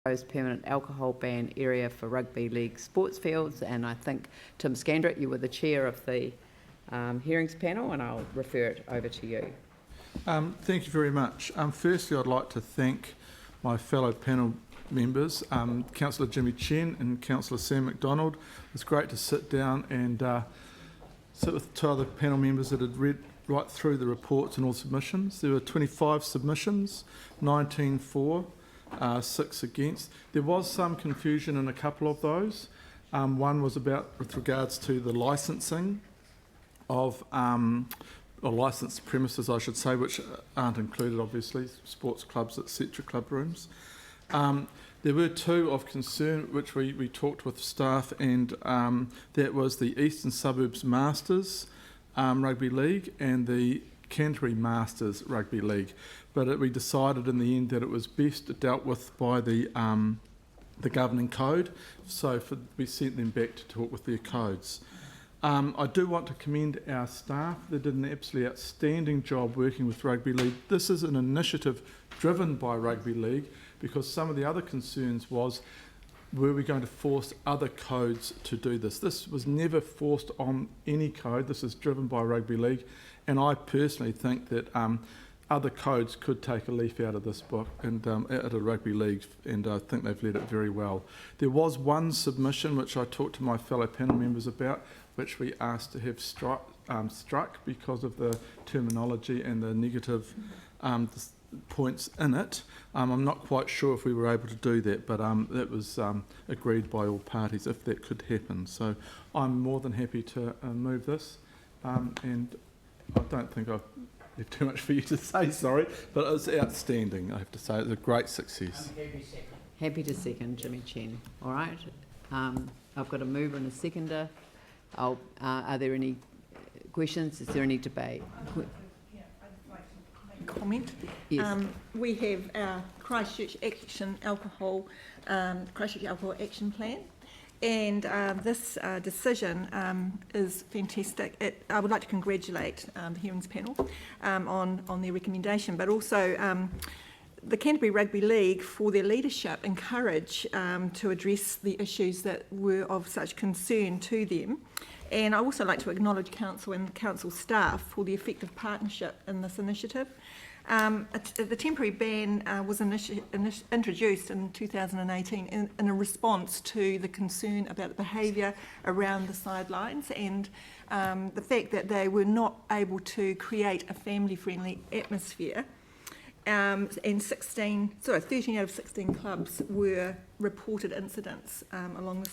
proposed permanent alcohol ban area for rugby league sports fields, and I think Tim Scandrett, you were the chair of the hearings panel, and I'll refer it over to you. Thank you very much. Firstly, I'd like to thank my fellow panel members, Councillor Jimmy Chen and Councillor Sam McDonald. It's great to sit down and sit with two other panel members that had read right through the reports and all submissions. There were 25 submissions, 19 for, 6 against. There was some confusion in a couple of those. One was about with regards to the licensing of or licensed premises, I should say, which aren't included, obviously, sports clubs, etc., club rooms. There were two of concern which we talked with staff, and that was the Eastern Suburbs Masters Rugby League and the Canterbury Masters Rugby League. But we decided in the end that it was best dealt with by the governing code, so we sent them back to talk with their codes. I do want to commend our staff. They did an absolutely outstanding job working with Rugby League. This is an initiative driven by Rugby League, because some of the other concerns was, were we going to force other codes to do this? This was never forced on any code. This is driven by Rugby League, and I personally think that other codes could take a leaf out of this book and out of Rugby League, and I think they've led it very well. There was one submission which I talked to my fellow panel members about, which we asked to have struck because of the terminology and the negative points in it. I'm not quite sure if we were able to do that, but that was agreed by all parties if that could happen. So I'm more than happy to move this, and I don't think I've left too much for you to say, sorry, but it was outstanding, I have to say. It was a great success. Happy to second, Jimmy Chen. All right. I've got a mover and a seconder. Are there any questions? Is there any debate? Comment. Yes. We have our Christchurch Alcohol Action Plan, and this decision is fantastic. I would like to congratulate the hearings panel on their recommendation, but also the Canterbury Rugby League for their leadership and courage to address the issues that were of such concern to them. And I also like to acknowledge Council and Council staff for the effective partnership in this initiative. The temporary ban was introduced in 2018 in a response to the concern about the behaviour around the sidelines and the fact that they were not able to create a family-friendly atmosphere. And 13 out of 16 clubs were reported incidents along the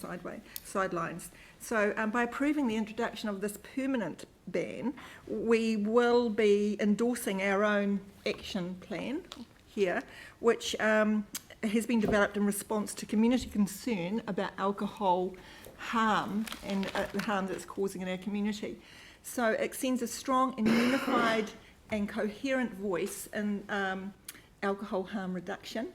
sidelines. So by approving the introduction of this permanent ban, we will be endorsing our own action plan here, which has been developed in response to community concern about alcohol harm and the harm that it's causing in our community. So it sends a strong and unified and coherent voice in alcohol harm reduction.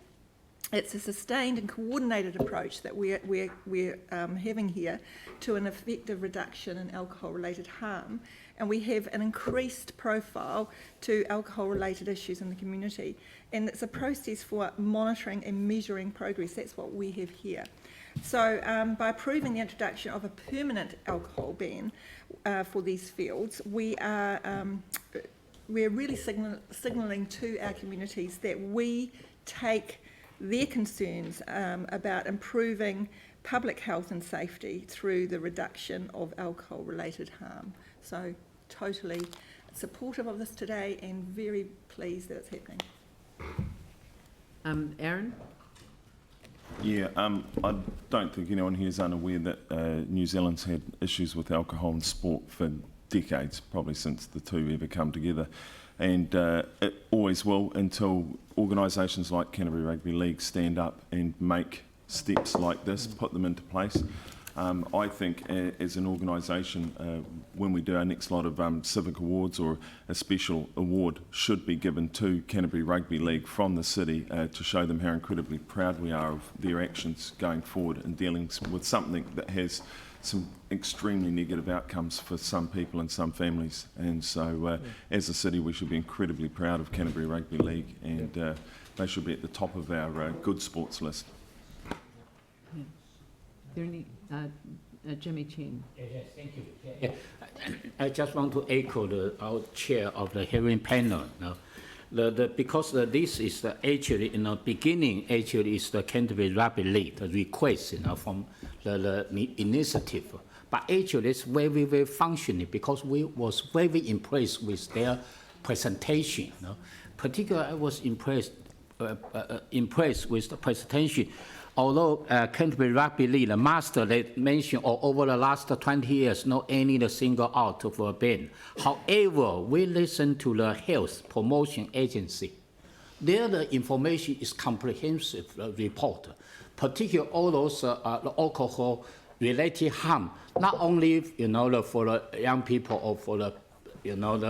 It's a sustained and coordinated approach that we're having here to an effective reduction in alcohol-related harm, and we have an increased profile to alcohol-related issues in the community, and it's a process for monitoring and measuring progress. That's what we have here. So by approving the introduction of a permanent alcohol ban for these fields, we're really signalling to our communities that we take their concerns about improving public health and safety through the reduction of alcohol-related harm. So totally supportive of this today and very pleased that it's happening. Aaron? Yeah, I don't think anyone here is unaware that New Zealand's had issues with alcohol and sport for decades, probably since the two ever come together, and it always will until organisations like Canterbury Rugby League stand up and make steps like this, put them into place. I think as an organisation, when we do our next lot of civic awards, or a special award should be given to Canterbury Rugby League from the city to show them how incredibly proud we are of their actions going forward and dealing with something that has some extremely negative outcomes for some people and some families. And so as a city, we should be incredibly proud of Canterbury Rugby League, and they should be at the top of our good sports list. Is there any, Jimmy Chen? Yes, thank you. Yeah. I just want to echo our chair of the hearing panel. Because this is actually in the beginning, actually is the Canterbury Rugby League request from the initiative. But actually it's very, very functioning because we was very impressed with their presentation. Particularly I was impressed with the presentation. Although Canterbury Rugby League, the master, they mentioned over the last 20 years, not any single out of a ban. However, we listen to the health promotion agency. There, the information is comprehensive report, particularly all those the alcohol-related harm, not only for the young people or for the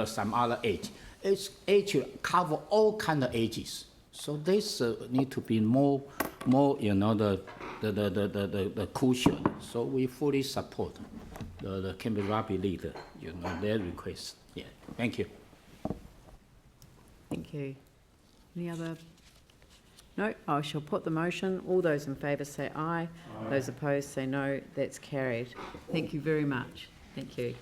some other age. It's actually cover all kind of ages. So this need to be more the crucial. So we fully support the Canterbury Rugby League, their request. Yeah, thank you. Thank you. Any other? No, I shall put the motion. All those in favour say aye. Those opposed say no. That's carried. Thank you very much. Thank you.